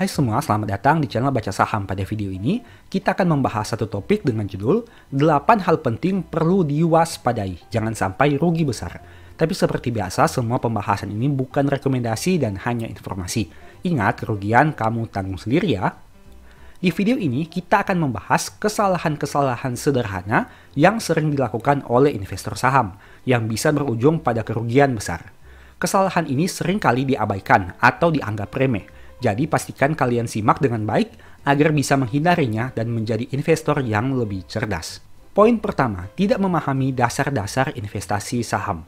Hai semua, selamat datang di channel Baca Saham. Pada video ini, kita akan membahas satu topik dengan judul 8 hal penting perlu diwaspadai, jangan sampai rugi besar. Tapi seperti biasa, semua pembahasan ini bukan rekomendasi dan hanya informasi. Ingat, kerugian kamu tanggung sendiri ya. Di video ini, kita akan membahas kesalahan-kesalahan sederhana yang sering dilakukan oleh investor saham, yang bisa berujung pada kerugian besar. Kesalahan ini seringkali diabaikan atau dianggap remeh. Jadi pastikan kalian simak dengan baik agar bisa menghindarinya dan menjadi investor yang lebih cerdas. Poin pertama, tidak memahami dasar-dasar investasi saham.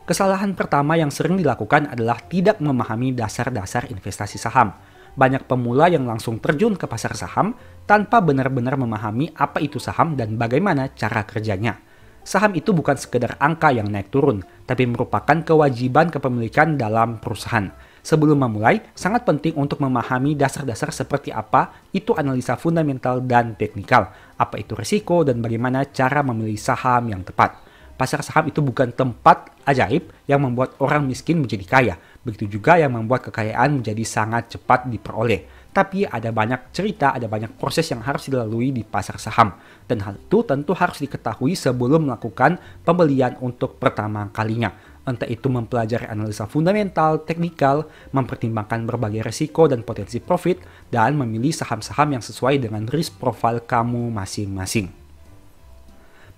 Kesalahan pertama yang sering dilakukan adalah tidak memahami dasar-dasar investasi saham. Banyak pemula yang langsung terjun ke pasar saham tanpa benar-benar memahami apa itu saham dan bagaimana cara kerjanya. Saham itu bukan sekedar angka yang naik turun, tapi merupakan kewajiban kepemilikan dalam perusahaan. Sebelum memulai, sangat penting untuk memahami dasar-dasar seperti apa itu analisa fundamental dan teknikal, apa itu risiko, dan bagaimana cara memilih saham yang tepat. Pasar saham itu bukan tempat ajaib yang membuat orang miskin menjadi kaya, begitu juga yang membuat kekayaan menjadi sangat cepat diperoleh. Tapi ada banyak cerita, ada banyak proses yang harus dilalui di pasar saham. Dan hal itu tentu harus diketahui sebelum melakukan pembelian untuk pertama kalinya. Entah itu mempelajari analisa fundamental, teknikal, mempertimbangkan berbagai risiko dan potensi profit, dan memilih saham-saham yang sesuai dengan risk profile kamu masing-masing.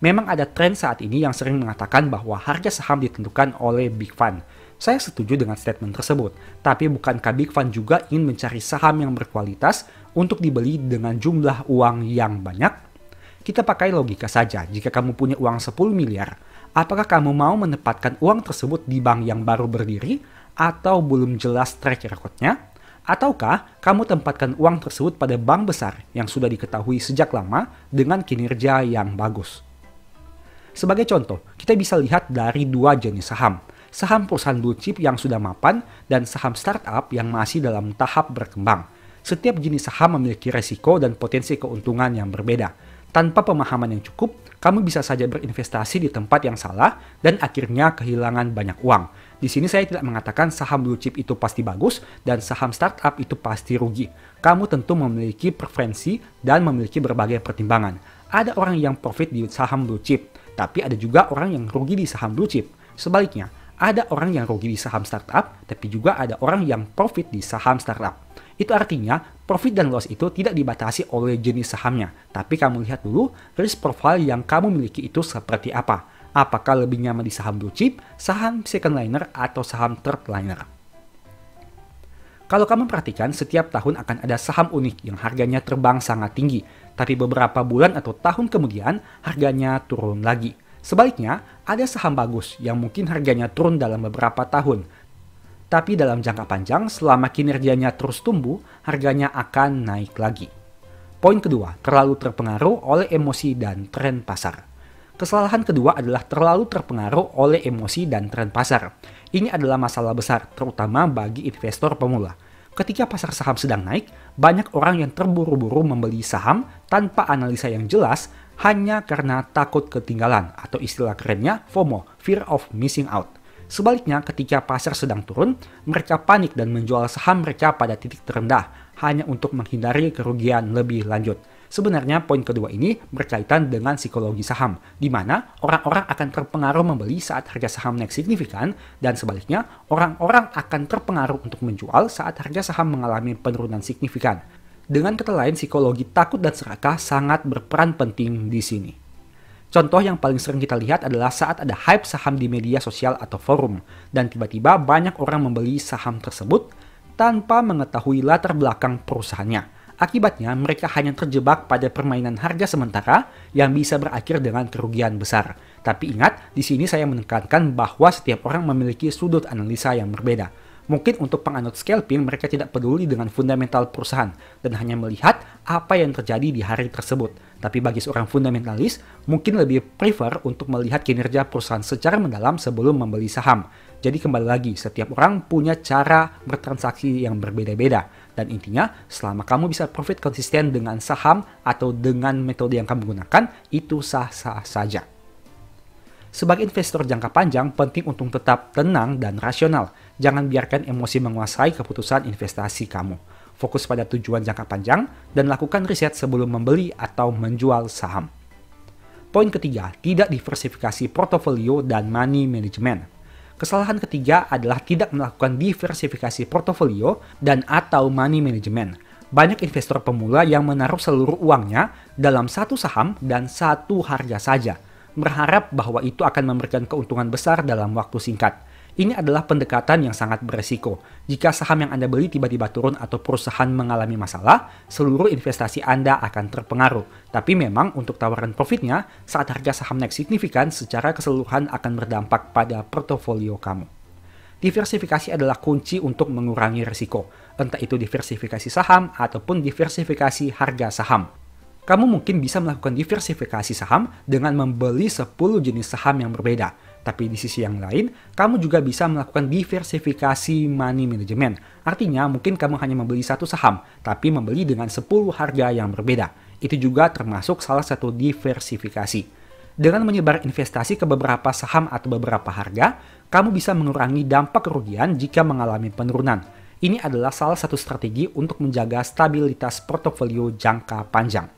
Memang ada tren saat ini yang sering mengatakan bahwa harga saham ditentukan oleh Big Fund. Saya setuju dengan statement tersebut, tapi bukankah Big Fund juga ingin mencari saham yang berkualitas untuk dibeli dengan jumlah uang yang banyak? Kita pakai logika saja, jika kamu punya uang 10 miliar, apakah kamu mau menempatkan uang tersebut di bank yang baru berdiri atau belum jelas track record-nya? Ataukah kamu tempatkan uang tersebut pada bank besar yang sudah diketahui sejak lama dengan kinerja yang bagus? Sebagai contoh, kita bisa lihat dari dua jenis saham. Saham perusahaan blue chip yang sudah mapan dan saham startup yang masih dalam tahap berkembang. Setiap jenis saham memiliki resiko dan potensi keuntungan yang berbeda. Tanpa pemahaman yang cukup, kamu bisa saja berinvestasi di tempat yang salah dan akhirnya kehilangan banyak uang. Di sini saya tidak mengatakan saham blue chip itu pasti bagus dan saham startup itu pasti rugi. Kamu tentu memiliki preferensi dan memiliki berbagai pertimbangan. Ada orang yang profit di saham blue chip, tapi ada juga orang yang rugi di saham blue chip. Sebaliknya, ada orang yang rugi di saham startup, tapi juga ada orang yang profit di saham startup. Itu artinya, profit dan loss itu tidak dibatasi oleh jenis sahamnya. Tapi kamu lihat dulu, risk profile yang kamu miliki itu seperti apa. Apakah lebih nyaman di saham blue chip, saham second liner, atau saham third liner. Kalau kamu perhatikan, setiap tahun akan ada saham unik yang harganya terbang sangat tinggi. Tapi beberapa bulan atau tahun kemudian, harganya turun lagi. Sebaliknya, ada saham bagus yang mungkin harganya turun dalam beberapa tahun. Tapi dalam jangka panjang, selama kinerjanya terus tumbuh, harganya akan naik lagi. Poin kedua, terlalu terpengaruh oleh emosi dan tren pasar. Kesalahan kedua adalah terlalu terpengaruh oleh emosi dan tren pasar. Ini adalah masalah besar, terutama bagi investor pemula. Ketika pasar saham sedang naik, banyak orang yang terburu-buru membeli saham tanpa analisa yang jelas hanya karena takut ketinggalan atau istilah kerennya FOMO, Fear of Missing Out. Sebaliknya, ketika pasar sedang turun, mereka panik dan menjual saham mereka pada titik terendah hanya untuk menghindari kerugian lebih lanjut. Sebenarnya poin kedua ini berkaitan dengan psikologi saham, di mana orang-orang akan terpengaruh membeli saat harga saham naik signifikan, dan sebaliknya orang-orang akan terpengaruh untuk menjual saat harga saham mengalami penurunan signifikan. Dengan kata lain, psikologi takut dan serakah sangat berperan penting di sini. Contoh yang paling sering kita lihat adalah saat ada hype saham di media sosial atau forum, dan tiba-tiba banyak orang membeli saham tersebut tanpa mengetahui latar belakang perusahaannya. Akibatnya, mereka hanya terjebak pada permainan harga sementara yang bisa berakhir dengan kerugian besar. Tapi ingat, di sini saya menekankan bahwa setiap orang memiliki sudut analisa yang berbeda. Mungkin untuk penganut scalping, mereka tidak peduli dengan fundamental perusahaan dan hanya melihat apa yang terjadi di hari tersebut. Tapi bagi seorang fundamentalis, mungkin lebih prefer untuk melihat kinerja perusahaan secara mendalam sebelum membeli saham. Jadi kembali lagi, setiap orang punya cara bertransaksi yang berbeda-beda. Dan intinya, selama kamu bisa profit konsisten dengan saham atau dengan metode yang kamu gunakan, itu sah-sah saja. Sebagai investor jangka panjang, penting untuk tetap tenang dan rasional. Jangan biarkan emosi menguasai keputusan investasi kamu. fokus pada tujuan jangka panjang, dan lakukan riset sebelum membeli atau menjual saham. Poin ketiga, tidak diversifikasi portofolio dan money management. Kesalahan ketiga adalah tidak melakukan diversifikasi portofolio dan atau money management. Banyak investor pemula yang menaruh seluruh uangnya dalam satu saham dan satu harga saja, berharap bahwa itu akan memberikan keuntungan besar dalam waktu singkat. Ini adalah pendekatan yang sangat beresiko. Jika saham yang Anda beli tiba-tiba turun atau perusahaan mengalami masalah, seluruh investasi Anda akan terpengaruh. Tapi memang untuk tawaran profitnya, saat harga saham naik signifikan, secara keseluruhan akan berdampak pada portofolio kamu. Diversifikasi adalah kunci untuk mengurangi risiko, entah itu diversifikasi saham ataupun diversifikasi harga saham. Kamu mungkin bisa melakukan diversifikasi saham dengan membeli 10 jenis saham yang berbeda. Tapi di sisi yang lain, kamu juga bisa melakukan diversifikasi money management. Artinya mungkin kamu hanya membeli satu saham, tapi membeli dengan 10 harga yang berbeda. Itu juga termasuk salah satu diversifikasi. Dengan menyebar investasi ke beberapa saham atau beberapa harga, kamu bisa mengurangi dampak kerugian jika mengalami penurunan. Ini adalah salah satu strategi untuk menjaga stabilitas portofolio jangka panjang.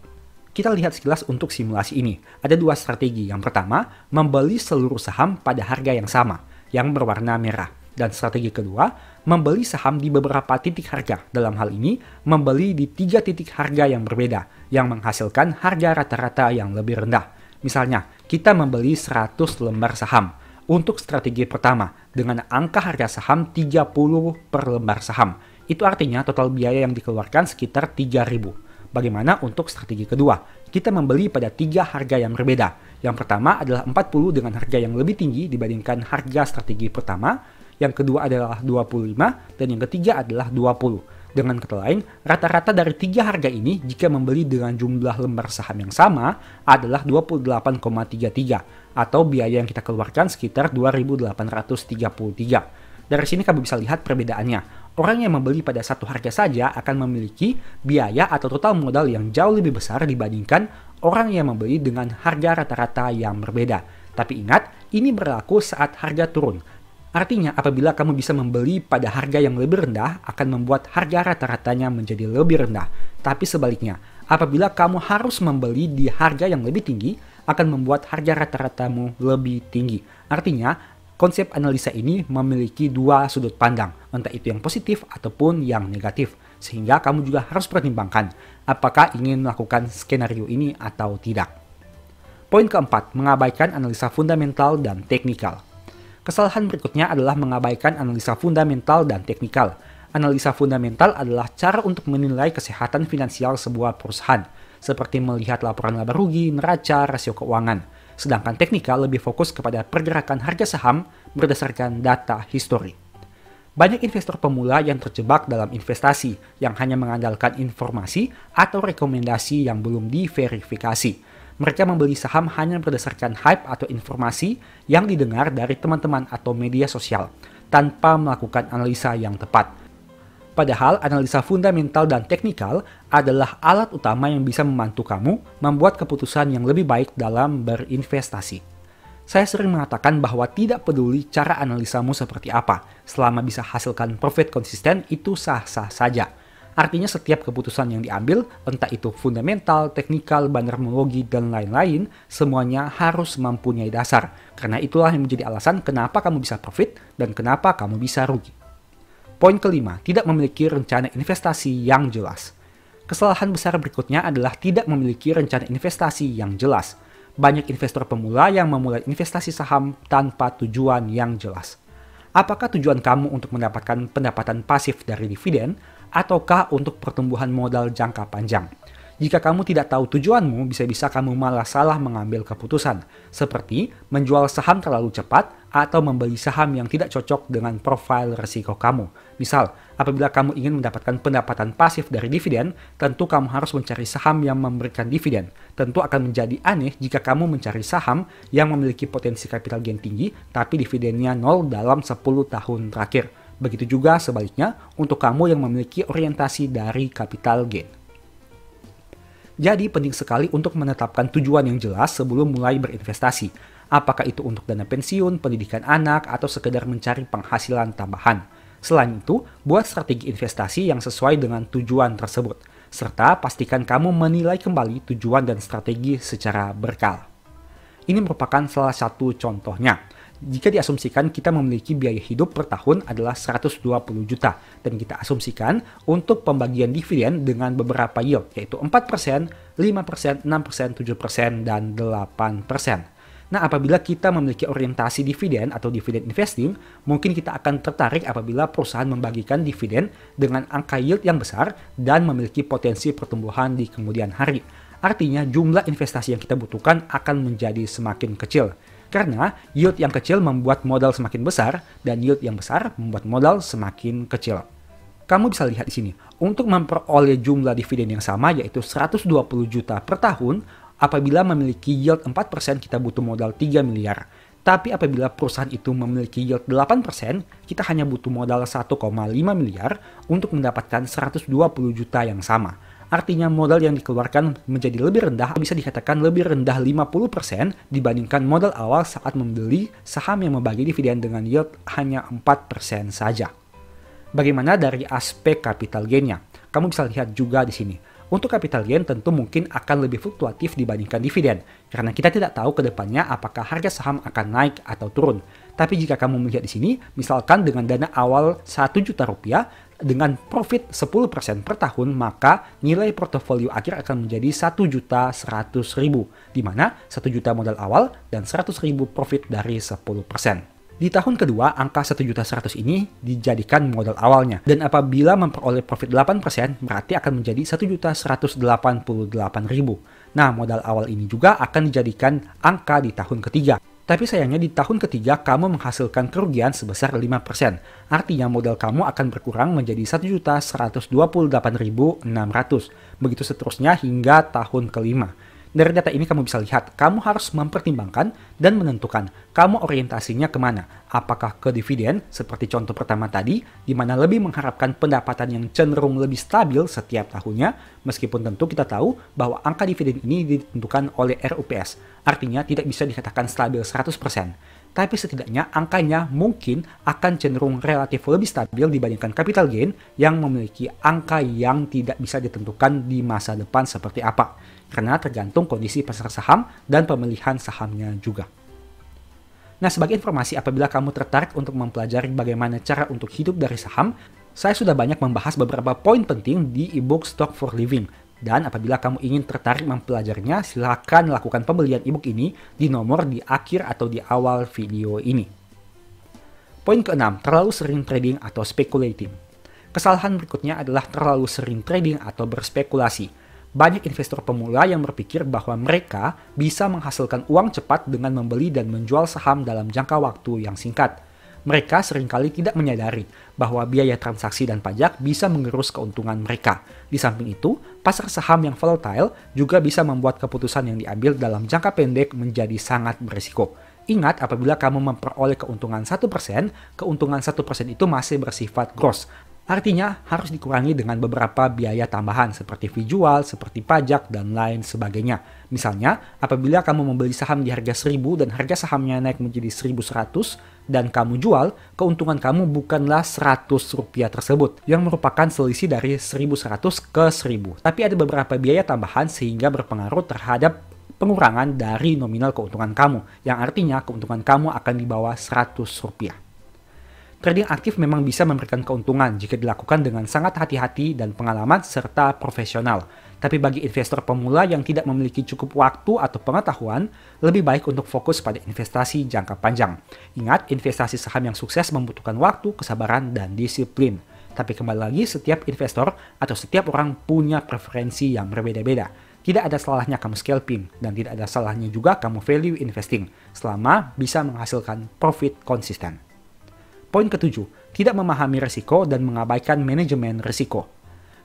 Kita lihat sekilas untuk simulasi ini. Ada dua strategi. Yang pertama, membeli seluruh saham pada harga yang sama, yang berwarna merah. Dan strategi kedua, membeli saham di beberapa titik harga. Dalam hal ini, membeli di 3 titik harga yang berbeda, yang menghasilkan harga rata-rata yang lebih rendah. Misalnya, kita membeli 100 lembar saham. Untuk strategi pertama, dengan angka harga saham 30 per lembar saham. Itu artinya total biaya yang dikeluarkan sekitar 3.000. Bagaimana untuk strategi kedua? Kita membeli pada 3 harga yang berbeda. Yang pertama adalah 40 dengan harga yang lebih tinggi dibandingkan harga strategi pertama. Yang kedua adalah 25 dan yang ketiga adalah 20. Dengan kata lain, rata-rata dari 3 harga ini jika membeli dengan jumlah lembar saham yang sama adalah 28,33 atau biaya yang kita keluarkan sekitar 2.833. Dari sini kamu bisa lihat perbedaannya. Orang yang membeli pada satu harga saja akan memiliki biaya atau total modal yang jauh lebih besar dibandingkan orang yang membeli dengan harga rata-rata yang berbeda. Tapi ingat, ini berlaku saat harga turun. Artinya apabila kamu bisa membeli pada harga yang lebih rendah akan membuat harga rata-ratanya menjadi lebih rendah. Tapi sebaliknya, apabila kamu harus membeli di harga yang lebih tinggi akan membuat harga rata-ratamu lebih tinggi. Artinya, konsep analisa ini memiliki dua sudut pandang, entah itu yang positif ataupun yang negatif. Sehingga kamu juga harus pertimbangkan apakah ingin melakukan skenario ini atau tidak. Poin keempat, mengabaikan analisa fundamental dan teknikal. Kesalahan berikutnya adalah mengabaikan analisa fundamental dan teknikal. Analisa fundamental adalah cara untuk menilai kesehatan finansial sebuah perusahaan, seperti melihat laporan laba rugi, neraca, rasio keuangan. Sedangkan teknikal lebih fokus kepada pergerakan harga saham berdasarkan data histori. Banyak investor pemula yang terjebak dalam investasi yang hanya mengandalkan informasi atau rekomendasi yang belum diverifikasi. Mereka membeli saham hanya berdasarkan hype atau informasi yang didengar dari teman-teman atau media sosial tanpa melakukan analisa yang tepat. Padahal analisa fundamental dan teknikal adalah alat utama yang bisa membantu kamu membuat keputusan yang lebih baik dalam berinvestasi. Saya sering mengatakan bahwa tidak peduli cara analisamu seperti apa, selama bisa hasilkan profit konsisten itu sah-sah saja. Artinya setiap keputusan yang diambil, entah itu fundamental, teknikal, bandarmologi, dan lain-lain, semuanya harus mempunyai dasar. Karena itulah yang menjadi alasan kenapa kamu bisa profit dan kenapa kamu bisa rugi. Poin kelima, tidak memiliki rencana investasi yang jelas. Kesalahan besar berikutnya adalah tidak memiliki rencana investasi yang jelas. Banyak investor pemula yang memulai investasi saham tanpa tujuan yang jelas. Apakah tujuan kamu untuk mendapatkan pendapatan pasif dari dividen, ataukah untuk pertumbuhan modal jangka panjang? Jika kamu tidak tahu tujuanmu, bisa-bisa kamu malah salah mengambil keputusan, seperti menjual saham terlalu cepat atau membeli saham yang tidak cocok dengan profil risiko kamu. Misal, apabila kamu ingin mendapatkan pendapatan pasif dari dividen, tentu kamu harus mencari saham yang memberikan dividen. Tentu akan menjadi aneh jika kamu mencari saham yang memiliki potensi capital gain tinggi, tapi dividennya 0 dalam 10 tahun terakhir. Begitu juga sebaliknya untuk kamu yang memiliki orientasi dari capital gain. Jadi penting sekali untuk menetapkan tujuan yang jelas sebelum mulai berinvestasi. Apakah itu untuk dana pensiun, pendidikan anak, atau sekedar mencari penghasilan tambahan. Selain itu, buat strategi investasi yang sesuai dengan tujuan tersebut, serta pastikan kamu menilai kembali tujuan dan strategi secara berkala. Ini merupakan salah satu contohnya. Jika diasumsikan kita memiliki biaya hidup per tahun adalah 120 juta dan kita asumsikan untuk pembagian dividen dengan beberapa yield yaitu 4%, 5%, 6%, 7%, dan 8%. Nah, apabila kita memiliki orientasi dividen atau dividen investing, mungkin kita akan tertarik apabila perusahaan membagikan dividen dengan angka yield yang besar dan memiliki potensi pertumbuhan di kemudian hari. Artinya jumlah investasi yang kita butuhkan akan menjadi semakin kecil. Karena yield yang kecil membuat modal semakin besar dan yield yang besar membuat modal semakin kecil. Kamu bisa lihat di sini, untuk memperoleh jumlah dividen yang sama yaitu 120 juta per tahun, apabila memiliki yield 4% kita butuh modal 3 miliar. Tapi apabila perusahaan itu memiliki yield 8%, kita hanya butuh modal 1,5 miliar untuk mendapatkan 120 juta yang sama. Artinya modal yang dikeluarkan menjadi lebih rendah, bisa dikatakan lebih rendah 50% dibandingkan modal awal saat membeli saham yang membagi dividen dengan yield hanya 4% saja. Bagaimana dari aspek capital gain-nya? Kamu bisa lihat juga di sini. Untuk capital gain tentu mungkin akan lebih fluktuatif dibandingkan dividen, karena kita tidak tahu ke depannya apakah harga saham akan naik atau turun. Tapi jika kamu melihat di sini, misalkan dengan dana awal 1 juta rupiah, dengan profit 10% per tahun, maka nilai portofolio akhir akan menjadi 1.100.000, di mana 1 juta modal awal dan 100.000 profit dari 10%. Di tahun kedua, angka 1.100.000 ini dijadikan modal awalnya. Dan apabila memperoleh profit 8%, berarti akan menjadi 1.188.000. Nah, modal awal ini juga akan dijadikan angka di tahun ketiga. Tapi sayangnya di tahun ketiga kamu menghasilkan kerugian sebesar 5%. Artinya modal kamu akan berkurang menjadi 1.128.600. Begitu seterusnya hingga tahun kelima. Dari data ini kamu bisa lihat, kamu harus mempertimbangkan dan menentukan kamu orientasinya kemana. Apakah ke dividen, seperti contoh pertama tadi, di mana lebih mengharapkan pendapatan yang cenderung lebih stabil setiap tahunnya, meskipun tentu kita tahu bahwa angka dividen ini ditentukan oleh RUPS, artinya tidak bisa dikatakan stabil 100%. Tapi setidaknya angkanya mungkin akan cenderung relatif lebih stabil dibandingkan capital gain yang memiliki angka yang tidak bisa ditentukan di masa depan seperti apa. Karena tergantung kondisi pasar saham dan pemilihan sahamnya juga. Nah, sebagai informasi apabila kamu tertarik untuk mempelajari bagaimana cara untuk hidup dari saham, saya sudah banyak membahas beberapa poin penting di ebook Stock for Living. Dan apabila kamu ingin tertarik mempelajarinya, silakan lakukan pembelian ebook ini di nomor di akhir atau di awal video ini. Poin ke-6, terlalu sering trading atau speculating. Kesalahan berikutnya adalah terlalu sering trading atau berspekulasi. Banyak investor pemula yang berpikir bahwa mereka bisa menghasilkan uang cepat dengan membeli dan menjual saham dalam jangka waktu yang singkat. Mereka seringkali tidak menyadari bahwa biaya transaksi dan pajak bisa mengerus keuntungan mereka. Di samping itu, pasar saham yang volatile juga bisa membuat keputusan yang diambil dalam jangka pendek menjadi sangat berisiko. Ingat, apabila kamu memperoleh keuntungan 1%, keuntungan 1% itu masih bersifat gross. Artinya harus dikurangi dengan beberapa biaya tambahan seperti fee jual, seperti pajak, dan lain sebagainya. Misalnya, apabila kamu membeli saham di harga 1.000 dan harga sahamnya naik menjadi 1.100 dan kamu jual, keuntungan kamu bukanlah Rp100 tersebut, yang merupakan selisih dari 1.100 ke 1.000. Tapi ada beberapa biaya tambahan sehingga berpengaruh terhadap pengurangan dari nominal keuntungan kamu, yang artinya keuntungan kamu akan di bawah Rp100. Trading aktif memang bisa memberikan keuntungan jika dilakukan dengan sangat hati-hati dan pengalaman serta profesional. Tapi bagi investor pemula yang tidak memiliki cukup waktu atau pengetahuan, lebih baik untuk fokus pada investasi jangka panjang. Ingat, investasi saham yang sukses membutuhkan waktu, kesabaran, dan disiplin. Tapi kembali lagi, setiap investor atau setiap orang punya preferensi yang berbeda-beda. Tidak ada salahnya kamu scalping, dan tidak ada salahnya juga kamu value investing, selama bisa menghasilkan profit konsisten. Poin ke-7, tidak memahami risiko dan mengabaikan manajemen risiko.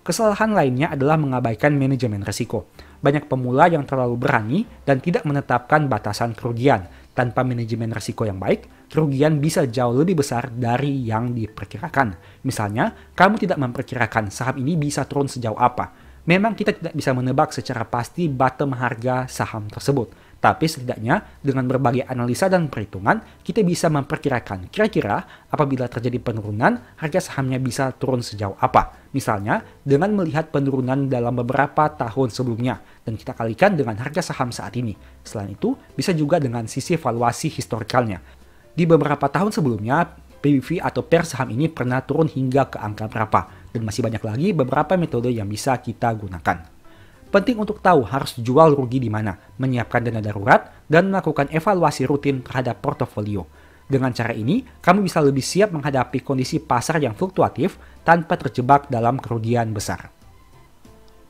Kesalahan lainnya adalah mengabaikan manajemen risiko. Banyak pemula yang terlalu berani dan tidak menetapkan batasan kerugian. Tanpa manajemen risiko yang baik, kerugian bisa jauh lebih besar dari yang diperkirakan. Misalnya, kamu tidak memperkirakan saham ini bisa turun sejauh apa. Memang kita tidak bisa menebak secara pasti bottom harga saham tersebut. Tapi setidaknya dengan berbagai analisa dan perhitungan, kita bisa memperkirakan kira-kira apabila terjadi penurunan, harga sahamnya bisa turun sejauh apa. Misalnya, dengan melihat penurunan dalam beberapa tahun sebelumnya, dan kita kalikan dengan harga saham saat ini. Selain itu, bisa juga dengan sisi valuasi historikalnya. Di beberapa tahun sebelumnya, PBV atau per saham ini pernah turun hingga ke angka berapa, dan masih banyak lagi beberapa metode yang bisa kita gunakan. Penting untuk tahu harus jual rugi di mana, menyiapkan dana darurat, dan melakukan evaluasi rutin terhadap portofolio. Dengan cara ini, kamu bisa lebih siap menghadapi kondisi pasar yang fluktuatif tanpa terjebak dalam kerugian besar.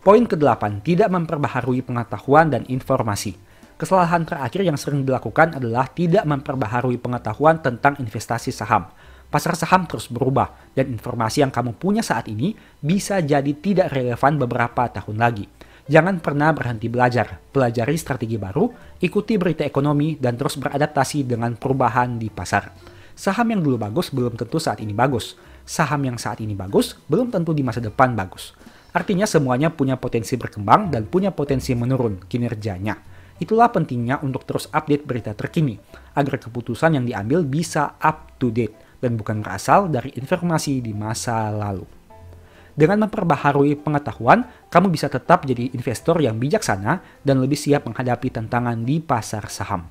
Poin ke-8, tidak memperbaharui pengetahuan dan informasi. Kesalahan terakhir yang sering dilakukan adalah tidak memperbaharui pengetahuan tentang investasi saham. Pasar saham terus berubah, dan informasi yang kamu punya saat ini bisa jadi tidak relevan beberapa tahun lagi. Jangan pernah berhenti belajar, pelajari strategi baru, ikuti berita ekonomi, dan terus beradaptasi dengan perubahan di pasar. Saham yang dulu bagus belum tentu saat ini bagus. Saham yang saat ini bagus belum tentu di masa depan bagus. Artinya semuanya punya potensi berkembang dan punya potensi menurun kinerjanya. Itulah pentingnya untuk terus update berita terkini, agar keputusan yang diambil bisa up to date dan bukan berasal dari informasi di masa lalu. Dengan memperbaharui pengetahuan, kamu bisa tetap jadi investor yang bijaksana dan lebih siap menghadapi tantangan di pasar saham.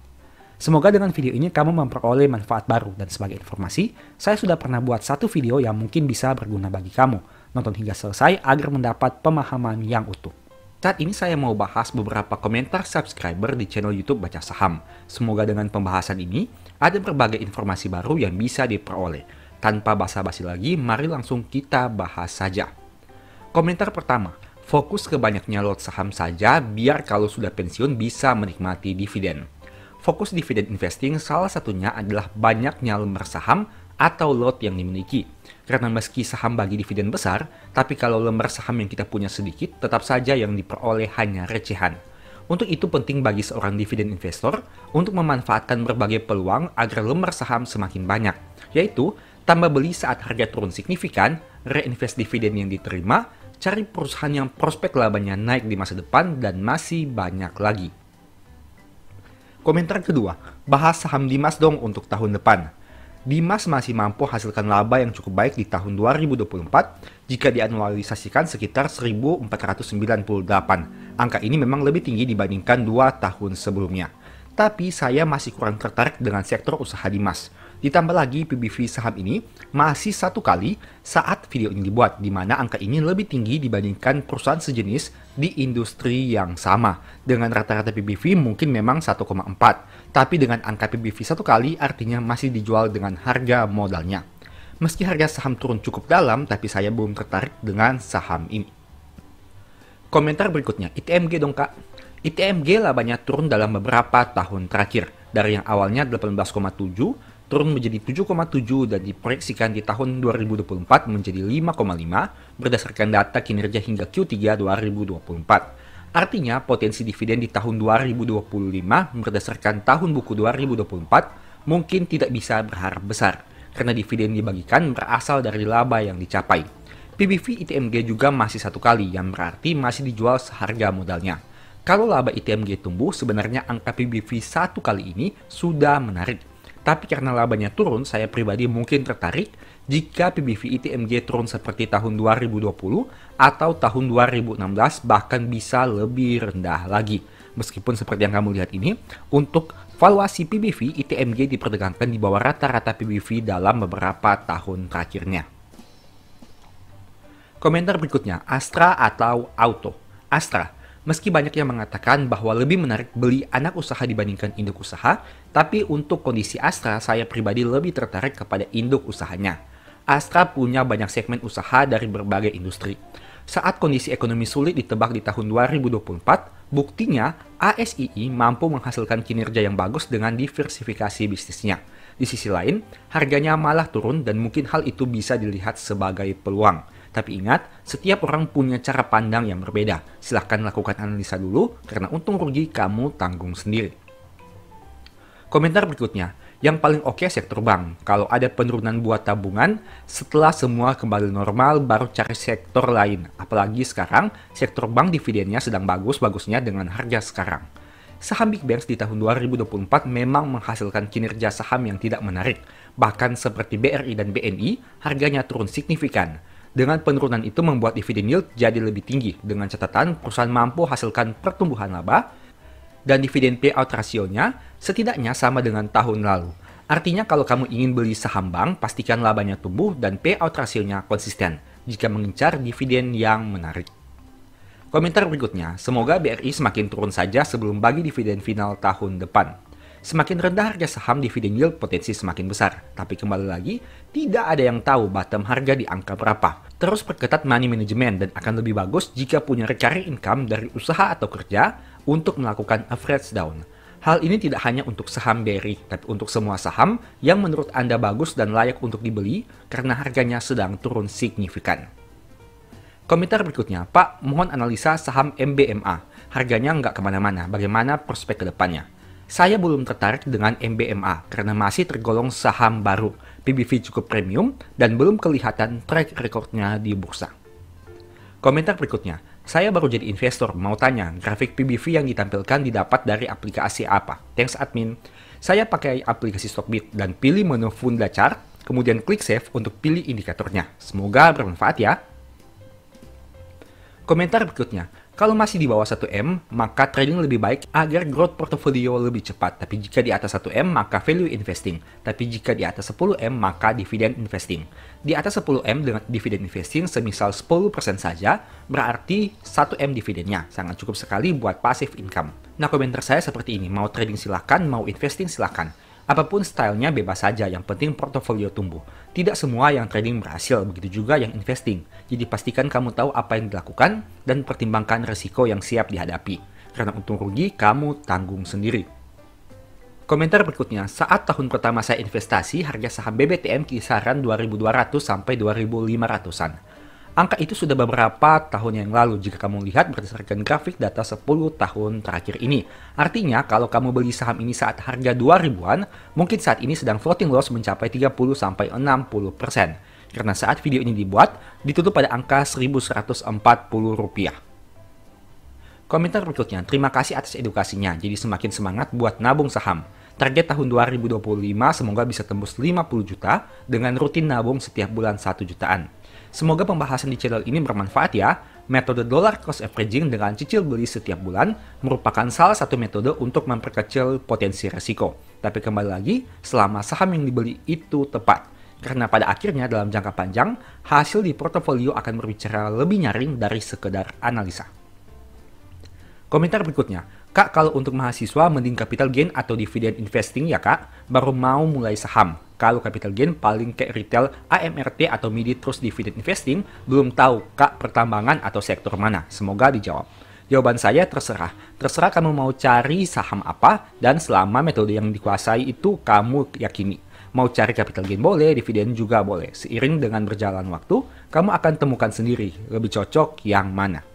Semoga dengan video ini kamu memperoleh manfaat baru, dan sebagai informasi, saya sudah pernah buat satu video yang mungkin bisa berguna bagi kamu. Nonton hingga selesai agar mendapat pemahaman yang utuh. Saat ini saya mau bahas beberapa komentar subscriber di channel YouTube Baca Saham. Semoga dengan pembahasan ini, ada berbagai informasi baru yang bisa diperoleh. Tanpa basa-basi lagi, mari langsung kita bahas saja. Komentar pertama, fokus ke banyaknya lot saham saja biar kalau sudah pensiun bisa menikmati dividen. Fokus dividen investing salah satunya adalah banyaknya lembar saham atau lot yang dimiliki. Karena meski saham bagi dividen besar, tapi kalau lembar saham yang kita punya sedikit, tetap saja yang diperoleh hanya recehan. Untuk itu penting bagi seorang dividen investor untuk memanfaatkan berbagai peluang agar lembar saham semakin banyak, yaitu tambah beli saat harga turun signifikan, reinvest dividen yang diterima, cari perusahaan yang prospek labanya naik di masa depan, dan masih banyak lagi. Komentar kedua, bahas saham Dimas dong untuk tahun depan. Dimas masih mampu hasilkan laba yang cukup baik di tahun 2024 jika dianualisasikan sekitar 1.498. Angka ini memang lebih tinggi dibandingkan 2 tahun sebelumnya. Tapi saya masih kurang tertarik dengan sektor usaha Dimas. Ditambah lagi PBV saham ini masih satu kali saat video ini dibuat, di mana angka ini lebih tinggi dibandingkan perusahaan sejenis di industri yang sama. Dengan rata-rata PBV mungkin memang 1,4, tapi dengan angka PBV satu kali artinya masih dijual dengan harga modalnya. Meski harga saham turun cukup dalam, tapi saya belum tertarik dengan saham ini. Komentar berikutnya, ITMG dong kak. ITMG labanya turun dalam beberapa tahun terakhir. Dari yang awalnya 18,7, turun menjadi 7,7 dan diproyeksikan di tahun 2024 menjadi 5,5 berdasarkan data kinerja hingga Q3 2024. Artinya potensi dividen di tahun 2025 berdasarkan tahun buku 2024 mungkin tidak bisa berharap besar karena dividen dibagikan berasal dari laba yang dicapai. PBV ITMG juga masih satu kali yang berarti masih dijual seharga modalnya. Kalau laba ITMG tumbuh, sebenarnya angka PBV satu kali ini sudah menarik. Tapi karena labanya turun, saya pribadi mungkin tertarik jika PBV ITMG turun seperti tahun 2020 atau tahun 2016 bahkan bisa lebih rendah lagi. Meskipun seperti yang kamu lihat ini, untuk valuasi PBV ITMG diperdagangkan di bawah rata-rata PBV dalam beberapa tahun terakhirnya. Komentar berikutnya, Astra atau Auto. Astra. Meski banyak yang mengatakan bahwa lebih menarik beli anak usaha dibandingkan induk usaha, tapi untuk kondisi Astra, saya pribadi lebih tertarik kepada induk usahanya. Astra punya banyak segmen usaha dari berbagai industri. Saat kondisi ekonomi sulit ditebak di tahun 2024, buktinya ASII mampu menghasilkan kinerja yang bagus dengan diversifikasi bisnisnya. Di sisi lain, harganya malah turun dan mungkin hal itu bisa dilihat sebagai peluang. Tapi ingat, setiap orang punya cara pandang yang berbeda. Silahkan lakukan analisa dulu, karena untung rugi kamu tanggung sendiri. Komentar berikutnya, yang paling oke sektor bank. Kalau ada penurunan buat tabungan, setelah semua kembali normal, baru cari sektor lain. Apalagi sekarang, sektor bank dividennya sedang bagus-bagusnya dengan harga sekarang. Saham Big Banks di tahun 2024 memang menghasilkan kinerja saham yang tidak menarik. Bahkan seperti BRI dan BNI, harganya turun signifikan. Dengan penurunan itu membuat dividen yield jadi lebih tinggi, dengan catatan perusahaan mampu hasilkan pertumbuhan laba, dan dividen payout rasionya setidaknya sama dengan tahun lalu. Artinya kalau kamu ingin beli saham bank, pastikan labanya tumbuh dan payout rasionya konsisten, jika mengincar dividen yang menarik. Komentar berikutnya, semoga BRI semakin turun saja sebelum bagi dividen final tahun depan. Semakin rendah harga saham, dividen yield potensi semakin besar. Tapi kembali lagi, tidak ada yang tahu bottom harga di angka berapa. Terus perketat money management dan akan lebih bagus jika punya recurring income dari usaha atau kerja untuk melakukan average down. Hal ini tidak hanya untuk saham BRI, tapi untuk semua saham yang menurut Anda bagus dan layak untuk dibeli karena harganya sedang turun signifikan. Komentar berikutnya, Pak, mohon analisa saham MBMA. Harganya nggak kemana-mana, bagaimana prospek ke depannya? Saya belum tertarik dengan MBMA karena masih tergolong saham baru, PBV cukup premium, dan belum kelihatan track recordnya di bursa. Komentar berikutnya, saya baru jadi investor, mau tanya, grafik PBV yang ditampilkan didapat dari aplikasi apa? Thanks admin. Saya pakai aplikasi Stockbit dan pilih menu Funda Chart, kemudian klik Save untuk pilih indikatornya. Semoga bermanfaat ya. Komentar berikutnya, kalau masih di bawah 1M, maka trading lebih baik agar growth portfolio lebih cepat. Tapi jika di atas 1M, maka value investing. Tapi jika di atas 10M, maka dividend investing. Di atas 10M dengan dividend investing semisal 10% saja, berarti 1M dividennya. Sangat cukup sekali buat passive income. Nah, komentar saya seperti ini, mau trading silakan, mau investing silakan. Apapun stylenya bebas saja, yang penting portofolio tumbuh. Tidak semua yang trading berhasil, begitu juga yang investing. Jadi pastikan kamu tahu apa yang dilakukan dan pertimbangkan resiko yang siap dihadapi. Karena untung rugi, kamu tanggung sendiri. Komentar berikutnya, saat tahun pertama saya investasi, harga saham BBTM kisaran 2.200 sampai 2.500-an. Angka itu sudah beberapa tahun yang lalu jika kamu lihat berdasarkan grafik data 10 tahun terakhir ini. Artinya kalau kamu beli saham ini saat harga 2.000-an, mungkin saat ini sedang floating loss mencapai 30-60%. Karena saat video ini dibuat, ditutup pada angka Rp1.140. Komentar berikutnya, terima kasih atas edukasinya, jadi semakin semangat buat nabung saham. Target tahun 2025 semoga bisa tembus 50 juta dengan rutin nabung setiap bulan 1 jutaan. Semoga pembahasan di channel ini bermanfaat ya. Metode dollar cost averaging dengan cicil beli setiap bulan merupakan salah satu metode untuk memperkecil potensi resiko. Tapi kembali lagi, selama saham yang dibeli itu tepat. Karena pada akhirnya dalam jangka panjang, hasil di portofolio akan berbicara lebih nyaring dari sekedar analisa. Komentar berikutnya, Kak, kalau untuk mahasiswa mending capital gain atau dividend investing ya Kak? Baru mau mulai saham. Kalau capital gain paling kayak retail, AMRT atau midi terus dividend investing, belum tahu Kak pertambangan atau sektor mana. Semoga dijawab. Jawaban saya terserah. Terserah kamu mau cari saham apa dan selama metode yang dikuasai itu kamu yakini. Mau cari capital gain boleh, dividen juga boleh. Seiring dengan berjalan waktu, kamu akan temukan sendiri lebih cocok yang mana.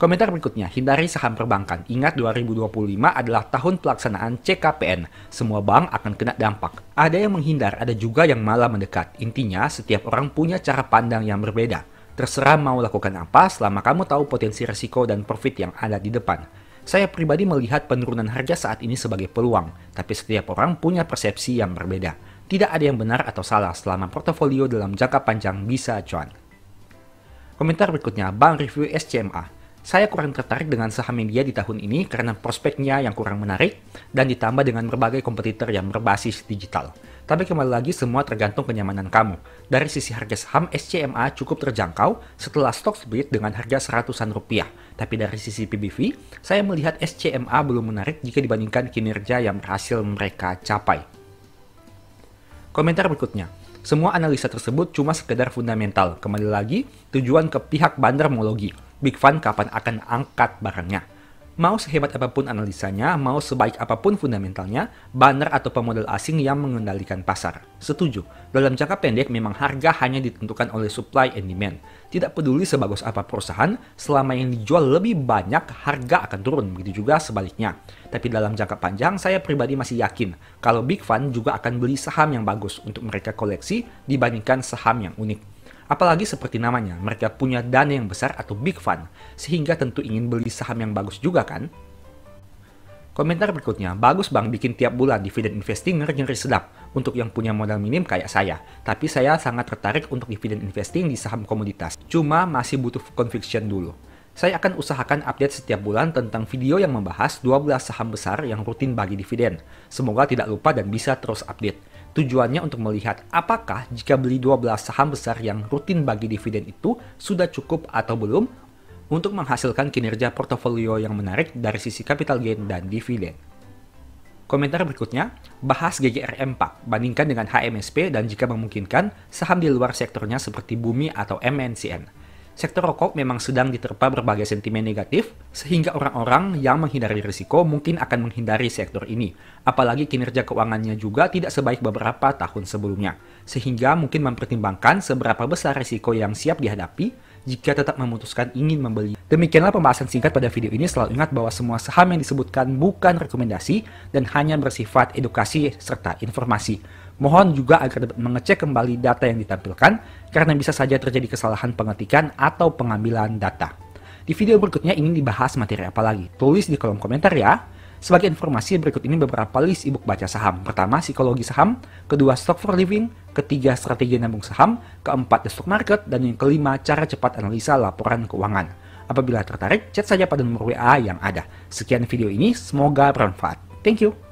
Komentar berikutnya, hindari saham perbankan. Ingat 2025 adalah tahun pelaksanaan CKPN. Semua bank akan kena dampak. Ada yang menghindar, ada juga yang malah mendekat. Intinya, setiap orang punya cara pandang yang berbeda. Terserah mau lakukan apa selama kamu tahu potensi risiko dan profit yang ada di depan. Saya pribadi melihat penurunan harga saat ini sebagai peluang, tapi setiap orang punya persepsi yang berbeda. Tidak ada yang benar atau salah selama portofolio dalam jangka panjang bisa cuan. Komentar berikutnya, Bank Review SCMA. Saya kurang tertarik dengan saham media di tahun ini karena prospeknya yang kurang menarik dan ditambah dengan berbagai kompetitor yang berbasis digital. Tapi kembali lagi semua tergantung kenyamanan kamu. Dari sisi harga saham SCMA cukup terjangkau setelah stock split dengan harga seratusan rupiah. Tapi dari sisi PBV, saya melihat SCMA belum menarik jika dibandingkan kinerja yang berhasil mereka capai. Komentar berikutnya. Semua analisa tersebut cuma sekedar fundamental. Kembali lagi, tujuan ke pihak bandarmologi. Big Fund kapan akan angkat barangnya. Mau sehebat apapun analisanya, mau sebaik apapun fundamentalnya, banner atau pemodal asing yang mengendalikan pasar. Setuju, dalam jangka pendek memang harga hanya ditentukan oleh supply and demand. Tidak peduli sebagus apa perusahaan, selama yang dijual lebih banyak, harga akan turun. Begitu juga sebaliknya. Tapi dalam jangka panjang, saya pribadi masih yakin kalau Big Fund juga akan beli saham yang bagus untuk mereka koleksi dibandingkan saham yang unik. Apalagi seperti namanya, mereka punya dana yang besar atau big fund, sehingga tentu ingin beli saham yang bagus juga kan? Komentar berikutnya, bagus bang bikin tiap bulan dividen investing ngeri-ngeri sedap untuk yang punya modal minim kayak saya. Tapi saya sangat tertarik untuk dividen investing di saham komoditas. Cuma masih butuh conviction dulu. Saya akan usahakan update setiap bulan tentang video yang membahas 12 saham besar yang rutin bagi dividen. Semoga tidak lupa dan bisa terus update. Tujuannya untuk melihat apakah jika beli 12 saham besar yang rutin bagi dividen itu sudah cukup atau belum untuk menghasilkan kinerja portofolio yang menarik dari sisi capital gain dan dividen. Komentar berikutnya, bahas GGRM Pak, bandingkan dengan HMSP dan jika memungkinkan, saham di luar sektornya seperti Bumi atau MNCN. Sektor rokok memang sedang diterpa berbagai sentimen negatif, sehingga orang-orang yang menghindari risiko mungkin akan menghindari sektor ini. Apalagi kinerja keuangannya juga tidak sebaik beberapa tahun sebelumnya, sehingga mungkin mempertimbangkan seberapa besar risiko yang siap dihadapi jika tetap memutuskan ingin membeli. Demikianlah pembahasan singkat pada video ini. Selalu ingat bahwa semua saham yang disebutkan bukan rekomendasi dan hanya bersifat edukasi serta informasi. Mohon juga agar dapat mengecek kembali data yang ditampilkan, karena bisa saja terjadi kesalahan pengetikan atau pengambilan data. Di video berikutnya ingin dibahas materi apa lagi? Tulis di kolom komentar ya. Sebagai informasi, berikut ini beberapa list ebook baca saham. Pertama, psikologi saham. Kedua, stock for living. Ketiga, strategi nabung saham. Keempat, the stock market. Dan yang kelima, cara cepat analisa laporan keuangan. Apabila tertarik, chat saja pada nomor WA yang ada. Sekian video ini, semoga bermanfaat. Thank you.